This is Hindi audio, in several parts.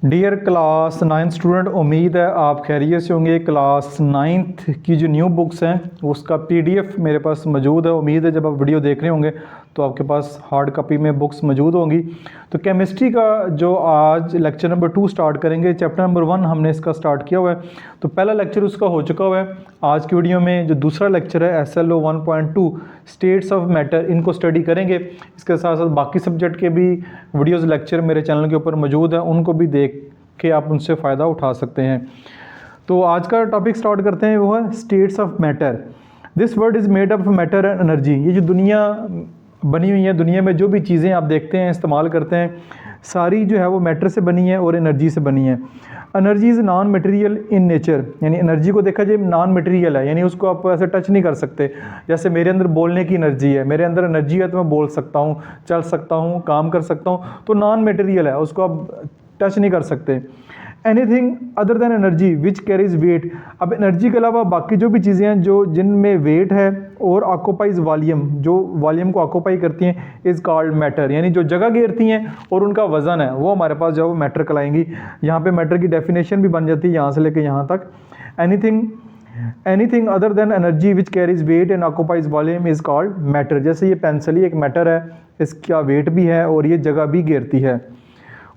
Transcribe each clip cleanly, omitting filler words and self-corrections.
डियर क्लास 9 स्टूडेंट, उम्मीद है आप खैरियत से होंगे। क्लास 9th की जो न्यू बुक्स हैं उसका पीडीएफ मेरे पास मौजूद है। उम्मीद है जब आप वीडियो देख रहे होंगे तो आपके पास हार्ड कॉपी में बुक्स मौजूद होंगी। तो केमिस्ट्री का जो आज लेक्चर नंबर 2 स्टार्ट करेंगे, चैप्टर नंबर 1 हमने इसका स्टार्ट किया हुआ है। तो पहला लेक्चर उसका हो चुका हुआ है। आज की वीडियो में जो दूसरा लेक्चर है SLO 1.2 स्टेट्स ऑफ मैटर, इनको स्टडी करेंगे। इसके साथ साथ बाकी सब्जेक्ट के भी वीडियोज़ लेक्चर मेरे चैनल के ऊपर मौजूद हैं, उनको भी देख के आप उनसे फ़ायदा उठा सकते हैं। तो आज का टॉपिक स्टार्ट करते हैं, वो है states of matter. This word is made up of matter and energy. ये जो दुनिया बनी हुई है, दुनिया में जो भी चीज़ें आप देखते हैं, इस्तेमाल करते हैं, सारी जो है वो मैटर से बनी है और एनर्जी से बनी है। Energy is non material in nature, यानी एनर्जी को देखा जाए नॉन मटेरियल है, यानी उसको आप ऐसे टच नहीं कर सकते। जैसे मेरे अंदर बोलने की एनर्जी है, मेरे अंदर एनर्जी है तो मैं बोल सकता हूँ, चल सकता हूँ, काम कर सकता हूँ, तो नॉन मटेरियल है, उसको आप टच नहीं कर सकते। Anything other than energy which carries weight. अब एनर्जी के अलावा बाकी जो भी चीज़ें हैं जो जिनमें वेट है और ऑक्यूपाइज वॉल्यूम, जो वॉल्यूम को ऑक्यूपाई करती हैं, इज़ कॉल्ड मैटर, यानी जो जगह घेरती हैं और उनका वज़न है वो हमारे पास जो है वो मैटर कहलाएंगी। यहाँ पे मैटर की डेफिनेशन भी बन जाती है यहाँ से लेकर यहाँ तक। Anything other than energy which carries weight and occupies volume is called matter. जैसे ये पेंसिल ही एक मैटर है, इसका वेट भी है और ये जगह भी घेरती है।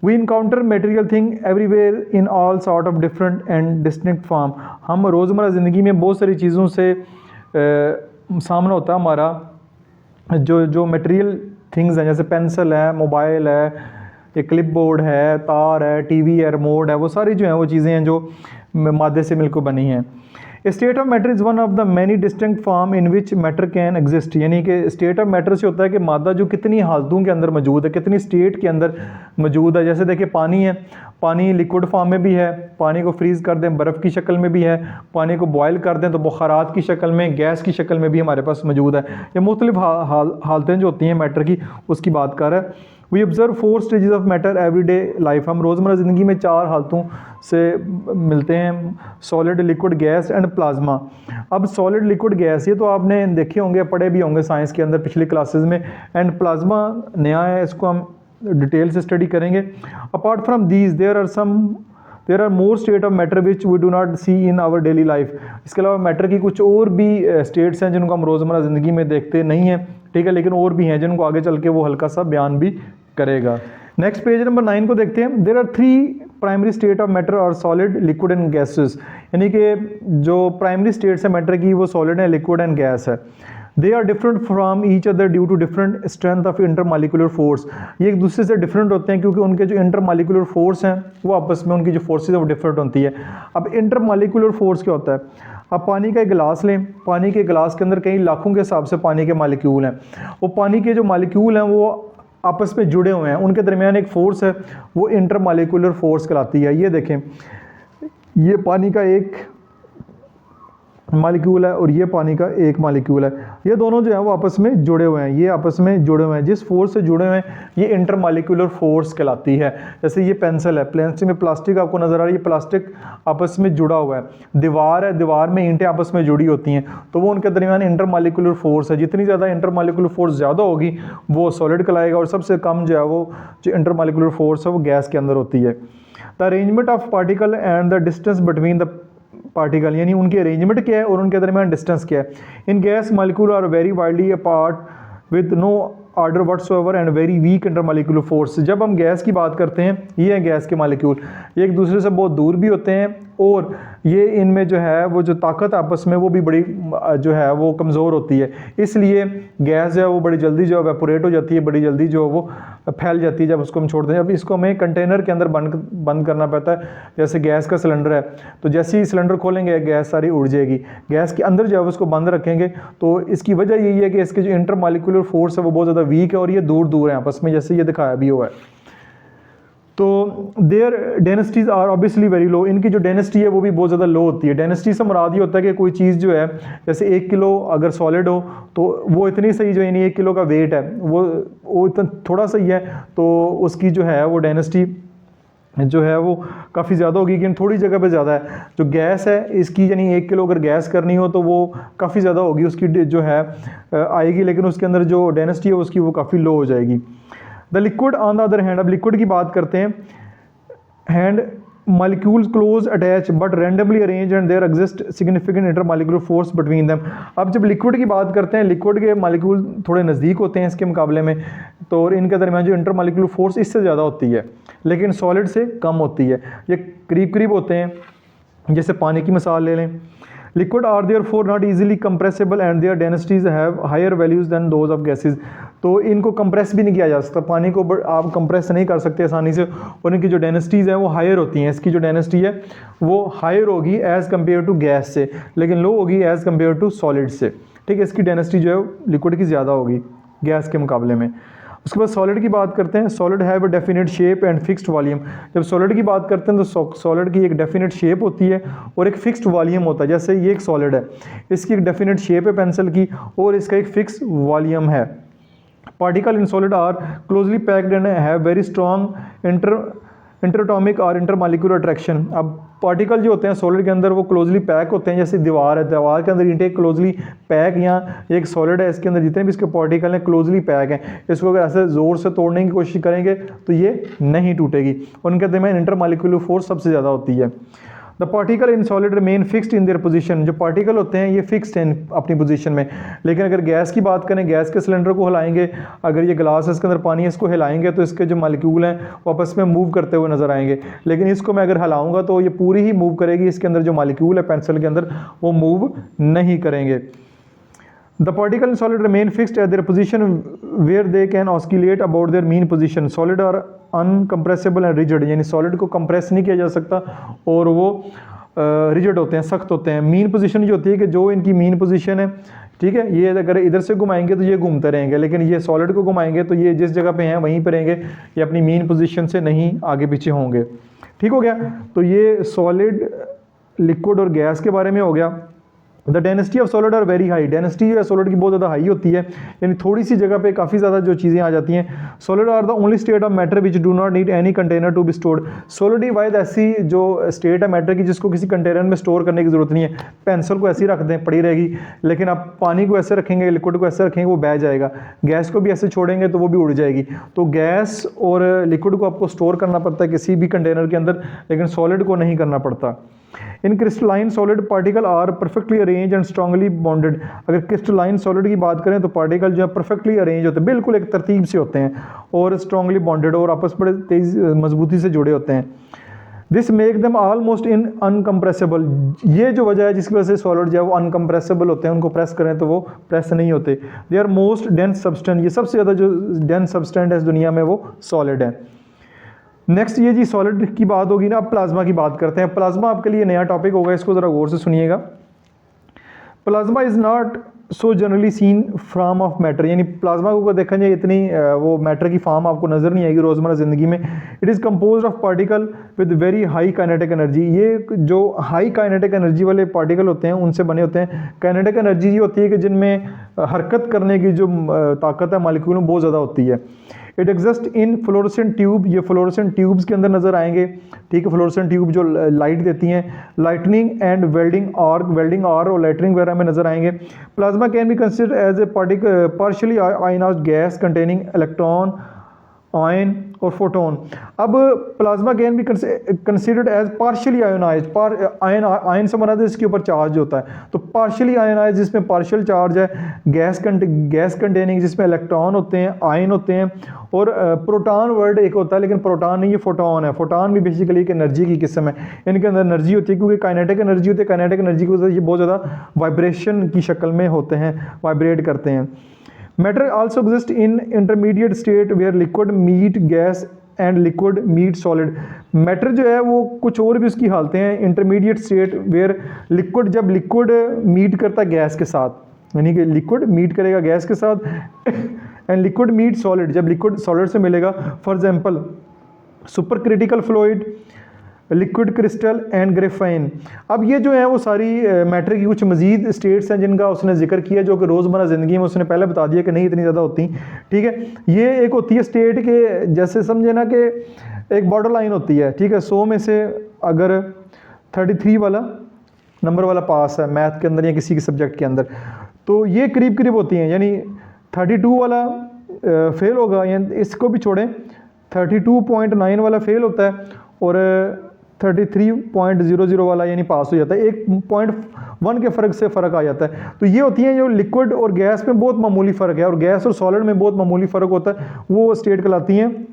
We encounter material thing everywhere in all sort of different and distinct form। हम रोज़मर्रा ज़िंदगी में बहुत सारी चीज़ों से सामना होता है हमारा। जो मटेरियल थिंग्स हैं, जैसे पेंसिल है, मोबाइल है, एक क्लिप बोर्ड है, तार है, टीवी है, रिमोट है, वो सारी जो हैं वो चीज़ें हैं जो मादे से मिलकर बनी हैं। State of matter is one of the many distinct form in which matter can exist. यानी कि स्टेट ऑफ मैटर से होता है कि मादा जो कितनी हालतों के अंदर मौजूद है, कितनी स्टेट के अंदर मौजूद है। जैसे देखिए पानी है, पानी लिक्विड फॉर्म में भी है, पानी को फ्रीज़ कर दें बर्फ़ की शक्ल में भी है, पानी को बॉयल कर दें तो बुखारात की शक्ल में, गैस की शक्ल में भी हमारे पास मौजूद है। ये मुख्तलिफ हालतें जो होती हैं मैटर की, उसकी बात कर रहा है। We observe 4 stages of matter everyday life. हम रोज़मर्रा ज़िंदगी में 4 हालतों से मिलते हैं, solid, liquid, gas and plasma. अब सॉलिड, लिक्विड, गैस ये तो आपने देखे होंगे, पढ़े भी होंगे साइंस के अंदर पिछली क्लासेस में। एंड प्लाज्मा नया है, इसको हम डिटेल से स्टडी करेंगे। Apart from these there are more state of matter which we do not see in our daily life. इसके अलावा मैटर की कुछ और भी स्टेट्स हैं जिनको हम रोज़मर्रा ज़िंदगी में देखते नहीं हैं, ठीक है, लेकिन और भी हैं जिनको आगे चल के वो हल्का सा बयान भी करेगा। नेक्स्ट पेज नंबर 9 को देखते हैं। There are 3 primary state of matter और सॉलिड, लिक्विड एंड गैसेस। यानी कि जो प्राइमरी स्टेट्स है मैटर की वो सॉलिड है, लिक्विड एंड गैस है। They are different from each other due to different strength of intermolecular force. ये एक दूसरे से डिफरेंट होते हैं क्योंकि उनके जो इंटरमॉलिक्यूलर फोर्स हैं वो आपस में, उनकी जो फोर्सेज है वो डिफरेंट होती है। अब इंटरमॉलिक्यूलर फोर्स क्या होता है? आप पानी का एक गिलास लें, पानी के गिलास के अंदर कई लाखों के हिसाब से पानी के मालिक्यूल हैं। वो पानी के जो मालिक्यूल हैं वो आपस में जुड़े हुए हैं, उनके दरमियान एक फ़ोर्स है, वो इंटरमॉलिक्यूलर फोर्स कहलाती है। ये देखें, ये पानी का एक मालिक्यूल है और ये पानी का एक मालिक्यूल है। ये दोनों जो है वो आपस में जुड़े हुए हैं, ये आपस में जुड़े हुए हैं। जिस फोर्स से जुड़े हुए हैं ये इंटरमॉलिक्यूलर फोर्स कहलाती है। जैसे ये पेंसिल है, पेंसिल में प्लास्टिक आपको नज़र आ रही है, प्लास्टिक आपस में जुड़ा हुआ है। दीवार है, दीवार में ईंटें आपस में जुड़ी होती हैं, तो वो उनके दरमियान इंटरमॉलिक्यूलर फोर्स है। जितनी ज़्यादा इंटरमॉलिक्यूलर फोर्स ज़्यादा होगी वो सॉलिड कहलाएगा, और सबसे कम जो है वो जो इंटरमॉलिक्यूलर फोर्स है वो गैस के अंदर होती है। The arrangement of particle and the distance between the particle, यानी उनकी अरेंजमेंट क्या है और उनके दरमियान डिस्टेंस क्या है। In gas molecule are very widely apart with no order whatsoever and very weak intermolecular force. जब हम गैस की बात करते हैं, ये है गैस के मॉलिक्यूल, ये एक दूसरे से बहुत दूर भी होते हैं और ये इनमें जो है वो जो ताकत आपस में वो भी बड़ी जो है वो कमज़ोर होती है। इसलिए गैस जो है वो बड़ी जल्दी जो एवापोरेट हो जाती है, बड़ी जल्दी जो है वो फैल जाती है जब उसको हम छोड़ते हैं। अब इसको हमें कंटेनर के अंदर बंद करना पड़ता है। जैसे गैस का सिलेंडर है, तो जैसे ही सिलेंडर खोलेंगे गैस सारी उड़ जाएगी। गैस के अंदर जो है उसको बंद रखेंगे, तो इसकी वजह यही है कि इसके जो इंटरमॉलिक्यूलर फोर्स है वो बहुत ज़्यादा वीक है और ये दूर दूर है आपस में, जैसे ये दिखाया भी हुआ है। तो their densities are obviously very low. इनकी जो डेंसिटी है वो भी बहुत ज़्यादा लो होती है। डेंसिटी से मुराद ये होता है कि कोई चीज़ जो है, जैसे 1 किलो अगर सॉलिड हो तो वो इतनी सही जो, यानी 1 किलो का वेट है वो इतना थोड़ा सही है, तो उसकी जो है वो डेंसिटी जो है वो काफ़ी ज़्यादा होगी, लेकिन थोड़ी जगह पे ज़्यादा है। जो गैस है इसकी, यानी 1 किलो अगर गैस करनी हो तो वो काफ़ी ज़्यादा होगी, उसकी जो है आएगी, लेकिन उसके अंदर जो डेंसिटी है उसकी वो काफ़ी लो हो जाएगी। The liquid on the other hand, अब लिक्विड की बात करते हैं। and molecules close attach but randomly arrange and there exist significant intermolecular force between them। अब जब लिक्विड की बात करते हैं, लिक्विड के मालिक्यूल थोड़े नज़दीक होते हैं इसके मुकाबले में, तो इनके दरमियान जो इंटरमोलिकुलर फोर्स इससे ज़्यादा होती है, लेकिन सॉलिड से कम होती है। ये करीब करीब होते हैं, जैसे पानी की मिसाल ले लें। Liquid are therefore not easily compressible and their densities have higher values than those of gases. तो इनको कंप्रेस भी नहीं किया जा सकता, पानी को आप कंप्रेस नहीं कर सकते आसानी से, और इनकी जो डेंसिटीज़ हैं वो हायर होती हैं। इसकी जो डेंसिटी है वो हायर होगी एज़ कम्पेयर टू गैस से, लेकिन लो होगी एज़ कम्पेयर टू सॉलिड से। ठीक है, इसकी डेंसिटी जो है लिक्विड की ज़्यादा होगी गैस के मुकाबले में। उसके बाद सॉलिड की बात करते हैं। Solid have a definite shape and fixed volume. जब सॉलिड की बात करते हैं तो सॉलिड की एक डेफिनेट शेप होती है और एक फिक्स्ड वॉल्यूम होता है। जैसे ये एक सॉलिड है, इसकी एक डेफिनेट शेप है पेंसिल की, और इसका एक फिक्स वॉल्यूम है। Particle in solid are closely packed and have very strong interatomic और इंटरमॉलिक्यूलर अट्रैक्शन। अब पार्टिकल जो होते हैं सॉलिड के अंदर वो क्लोजली पैक होते हैं, जैसे दीवार है, दीवार के अंदर ईंटें क्लोजली पैक, या एक सॉलिड है इसके अंदर जितने भी इसके पार्टिकल हैं क्लोजली पैक हैं। इसको अगर ऐसे ज़ोर से तोड़ने की कोशिश करेंगे तो ये नहीं टूटेगी। उनके दरमियान इंटरमॉलिक्यूलर फोर्स सबसे ज़्यादा होती है। The particle in solid remain fixed in their position. जो पार्टिकल होते हैं ये फिक्स्ड हैं अपनी पोजीशन में, लेकिन अगर गैस की बात करें, गैस के सिलेंडर को हिलाएंगे, अगर ये गिलास है इसके अंदर पानी है, इसको हिलाएंगे तो इसके जो मालिक्यूल हैं वो आपस में मूव करते हुए नजर आएंगे। लेकिन इसको मैं अगर हिलाऊंगा तो ये पूरी ही मूव करेगी, इसके अंदर जो मालिक्यूल है पेंसिल के अंदर वो मूव नहीं करेंगे। The particle in solid remain fixed at their position where they can oscillate about their mean position. Solid are uncompressible and rigid, यानी solid को compress नहीं किया जा सकता और वो rigid होते हैं, सख्त होते हैं। मीन पोजीशन जो होती है कि जो इनकी मीन पोजीशन है, ठीक है, ये अगर इधर से घुमाएंगे तो ये घूमते रहेंगे, लेकिन ये सॉलिड को घुमाएंगे तो ये जिस जगह पे हैं वहीं पर रहेंगे, ये अपनी मीन पोजीशन से नहीं आगे पीछे होंगे। ठीक हो गया, तो ये सॉलिड, लिक्विड और गैस के बारे में हो गया। The density of solid are very high. Density जो है सॉलिड की बहुत ज़्यादा हाई होती है, यानी थोड़ी सी जगह पे काफ़ी ज़्यादा जो चीज़ें आ जाती हैं। Solid are the only state of matter which do not need any container to be stored. Solid ही वाइज ऐसी जो स्टेट है मैटर की जिसको किसी कंटेनर में स्टोर करने की ज़रूरत नहीं है। पेंसिल को ऐसे ही रख दें, पड़ी रहेगी, लेकिन आप पानी को ऐसे रखेंगे, लिक्विड को ऐसे रखेंगे, वो बह जाएगा। गैस को भी ऐसे छोड़ेंगे तो वो भी उड़ जाएगी। तो गैस और लिक्विड को आपको स्टोर करना पड़ता है किसी भी कंटेनर के अंदर, लेकिन सॉलिड को नहीं करना पड़ता। In crystalline solid particle are perfectly arrange and strongly bonded. अगर क्रिस्टलाइन सॉलिड की बात करें तो पार्टिकल जो है परफेक्टली अरेंज होते हैं, बिल्कुल एक तरतीब से होते हैं और स्ट्रांगली बॉन्डेड, और आपस में तेज मजबूती से जुड़े होते हैं। This make them almost in uncompressible. ये जो वजह है जिसकी वजह से सॉलिड जो है वो अनकम्प्रेसिबल होते हैं, उनको प्रेस करें तो वो प्रेस नहीं होते। They are most dense substance. ये सबसे ज़्यादा जो डेंस सब्सटेंस है इस दुनिया में वो सॉलिड है। नेक्स्ट ये जी सॉलिड की बात होगी ना, अब प्लाज्मा की बात करते हैं। प्लाज्मा आपके लिए नया टॉपिक होगा, इसको ज़रा गौर से सुनिएगा। Plasma is not so generally seen from of matter, यानी प्लाज्मा को देखा जाए इतनी वो मैटर की फॉर्म आपको नज़र नहीं आएगी रोज़मर्रा ज़िंदगी में। It is compose of particle with very high kinetic energy. ये जो हाई काइनेटिक एनर्जी वाले पार्टिकल होते हैं उनसे बने होते हैं। काइनेटिक एनर्जी ये होती है कि जिनमें हरकत करने की जो ताकत है मालिक्यूल में बहुत ज़्यादा होती है। It exist in fluorescent tube. ये फ्लोरोसेंट ट्यूब्स के अंदर नजर आएंगे, ठीक है, फ्लोरोसेंट ट्यूब जो लाइट देती हैं। लाइटनिंग एंड वेल्डिंग आर और लाइटनिंग वगैरह में नजर आएंगे। Plasma can be considered as a partially ionised gas containing electron, ion और फोटोन। अब plasma can be considered as partially ionised. Ion से मना इसके ऊपर चार्ज होता है, तो पार्शियली आयोनाइज्ड जिसमें पार्शियल चार्ज है, गैस कंटेनिंग जिसमें इलेक्ट्रॉन होते हैं, आयन होते हैं, और प्रोटॉन वर्ड एक होता है, लेकिन प्रोटॉन नहीं, ये फोटोन है। फोटोन भी बेसिकली एक एनर्जी की किस्म है, इनके अंदर एनर्जी होती है क्योंकि काइनेटिक एनर्जी होती है। काइनेटिक एनर्जी की वजह से ये बहुत ज़्यादा वाइब्रेशन की शक्ल में होते हैं, वाइब्रेट करते हैं। Matter also exist in intermediate state where liquid meet gas and liquid meet solid. Matter जो है वो कुछ और भी उसकी हालतें हैं। इंटरमीडिएट स्टेट वेयर लिक्विड, जब लिक्विड मीट करता है गैस के साथ, यानी कि लिक्विड मीट करेगा गैस के साथ, एंड लिक्विड मीट सॉलिड, जब लिक्विड सॉलिड से मिलेगा। For example super critical fluid, liquid crystal and graphene. अब ये जो है वो सारी मैटर की कुछ मजीद स्टेट्स हैं जिनका उसने जिक्र किया, जो कि रोज़मर्रा ज़िंदगी में उसने पहले बता दिया कि नहीं इतनी ज़्यादा होती, ठीक है। ये एक होती है स्टेट के, जैसे समझे ना कि एक बॉर्डर लाइन होती है, ठीक है। 100 में से अगर 33 वाला नंबर वाला पास है मैथ के अंदर या किसी के सब्जेक्ट के अंदर, तो ये करीब करीब होती हैं, यानी 32 वाला फेल होगा, या इसको भी छोड़ें, 32.9 वाला फेल होता है, और 33.00 वाला यानी पास हो जाता है, 1.1 के फ़र्क से फ़र्क आ जाता है। तो ये होती हैं जो लिक्विड और गैस में बहुत मामूली फ़र्क है, और गैस और सॉलिड में बहुत मामूली फ़र्क होता है, वो स्टेट कहलाती हैं।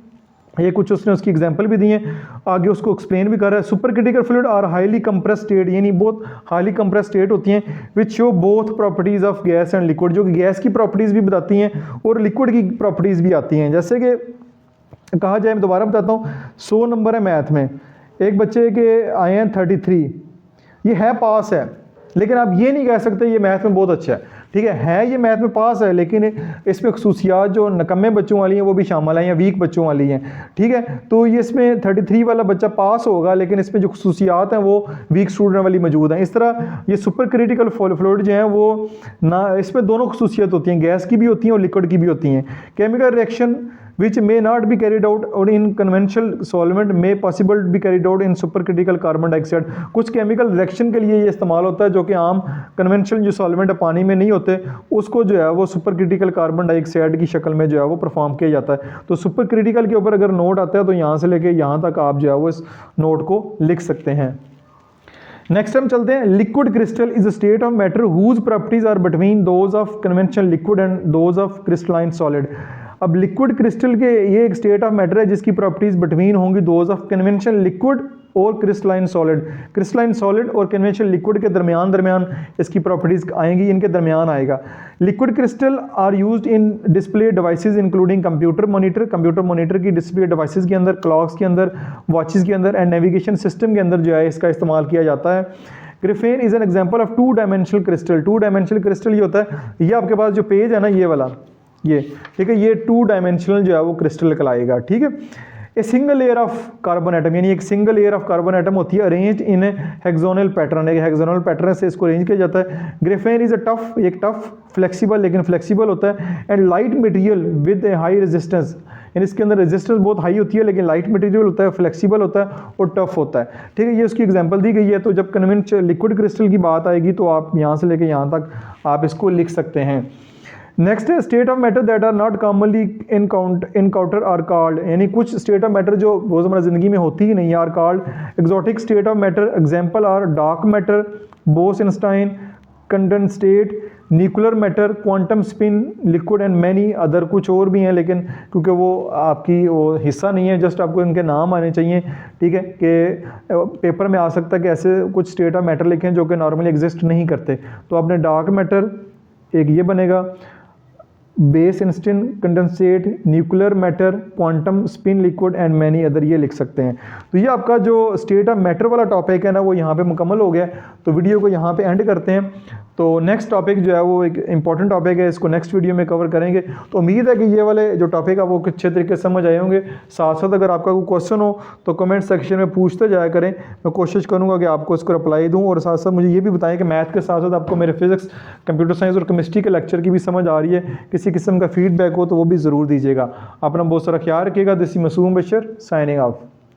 ये कुछ उसने उसकी एग्जांपल भी दी हैं, आगे उसको एक्सप्लेन भी कर रहा है। Supercritical fluid are highly compress state, यानी बहुत हाईली कंप्रेस स्टेट होती हैं which show both properties of gas and liquid, जो कि गैस की प्रॉपर्टीज़ भी बताती हैं और लिक्विड की प्रॉपर्टीज़ भी आती हैं। जैसे कि कहा जाए, मैं दोबारा बताता हूँ, 100 नंबर है मैथ में, एक बच्चे के आए हैं 33, ये है पास है, लेकिन आप ये नहीं कह सकते ये मैथ में बहुत अच्छा है, ठीक है ये मैथ में पास है, लेकिन इसमें खसूसियात जो नकम्मे बच्चों वाली हैं वो भी शामिल हैं या वीक बच्चों वाली हैं, ठीक है। तो ये इसमें 33 वाला बच्चा पास होगा, लेकिन इसमें जो खसूसियात हैं वो वीक स्टूडेंट वाली मौजूद हैं। इस तरह ये सुपर क्रिटिकल फ्लूइड जो हैं वो ना, इसमें दोनों खसूसियत होती हैं, गैस की भी होती हैं और लिक्विड की भी होती हैं। Chemical reaction which may not be carried out or in conventional solvent may possible be carried out in supercritical carbon dioxide। कुछ केमिकल रिएक्शन के लिए ये इस्तेमाल होता है जो कि आम कन्वेंशनल जो सॉल्वेंट है पानी में नहीं होते, उसको जो है वो सुपर क्रिटिकल कार्बन डाइऑक्साइड की शक्ल में जो है वो परफॉर्म किया जाता है। तो सुपर क्रिटिकल के ऊपर अगर नोट आता है तो यहाँ से लेके यहाँ तक आप जो है वो इस नोट को लिख सकते हैं। नेक्स्ट हम चलते हैं, liquid crystal is a state of matter whose properties are between those of conventional liquid and those of crystalline solid. अब लिक्विड क्रिस्टल के ये एक स्टेट ऑफ मैटर है जिसकी प्रॉपर्टीज बिटवीन होंगी दोज ऑफ कन्वेंशनल लिक्विड और क्रिस्टलाइन सॉलिड। क्रिस्टलाइन सॉलिड और कन्वेंशनल लिक्विड के दरमियान इसकी प्रॉपर्टीज आएंगी, इनके दरमियान आएगा। Liquid crystal are used in display devices including computer monitor की डिस्प्ले डिवाइसेस के अंदर, क्लॉक्स के अंदर, वॉचेस के अंदर एंड नेविगेशन सिस्टम के अंदर जो है इसका इस्तेमाल किया जाता है। Graphene is an example of two dimensional crystal. Two dimensional crystal ये होता है, ये आपके पास जो पेज है ना ये वाला, ये ठीक है, ये टू डायमेंशनल जो है वो क्रिस्टल कहलाएगा, ठीक है। A single layer of carbon atom, यानी एक single layer of carbon atom होती है अरेंज्ड इन ए हेक्सोनल पैटर्न, एक हेक्सोनल पैटर्न से इसको अरेंज किया जाता है। ग्राफेन इज अ टफ, एक टफ फ्लेक्सिबल, लेकिन फ्लेक्सिबल होता है, and light material with A high resistance, यानी इसके अंदर रेजिस्टेंस बहुत हाई होती है लेकिन लाइट मटेरियल होता है, फ्लेक्सिबल होता है और टफ होता है, ठीक है। ये उसकी एग्जांपल दी गई है। तो जब कन्वेंशनल लिक्विड क्रिस्टल की बात आएगी तो आप यहाँ से लेके यहाँ तक आप इसको लिख सकते हैं। नेक्स्ट है state of matter that are not commonly encounter are called, यानी कुछ स्टेट ऑफ मैटर जो रोज़मर्रा ज़िंदगी में होती ही नहीं है, are called exotic state of matter. Example are dark matter, Bose Einstein, condensate, nuclear matter, quantum spin, liquid and many other. कुछ और भी हैं लेकिन क्योंकि वो आपकी वो हिस्सा नहीं है, जस्ट आपको इनके नाम आने चाहिए, ठीक है, कि पेपर में आ सकता है कि ऐसे कुछ स्टेट ऑफ मैटर लिखें जो कि नॉर्मली एग्जिस्ट नहीं करते। तो आपने डार्क मैटर एक ये बनेगा, base instant, condensate, nuclear matter, quantum spin, liquid and many other, ये लिख सकते हैं। तो ये आपका जो स्टेट ऑफ मैटर वाला टॉपिक है ना वो यहाँ पे मुकम्मल हो गया। तो वीडियो को यहाँ पे एंड करते हैं। तो नेक्स्ट टॉपिक जो है वो एक इंपॉर्टेंट टॉपिक है, इसको नेक्स्ट वीडियो में कवर करेंगे। तो उम्मीद है कि ये वाले जो टॉपिक है वो अच्छे तरीके से समझ आए होंगे। साथ साथ अगर आपका कोई क्वेश्चन हो तो कमेंट सेक्शन में पूछते जाया करें, मैं कोशिश करूँगा कि आपको इसको रिप्लाई दूँ। और साथ साथ मुझे ये भी बताएं कि मैथ के साथ साथ आपको मेरे फिजिक्स, कंप्यूटर साइंस और केमिस्ट्री के लेक्चर की भी समझ आ रही है। किसी किस्म का फीडबैक हो तो वो भी ज़रूर दीजिएगा। अपना बहुत सारा ख्याल रखिएगा। दिस इज मासूम बशर साइनिंग ऑफ।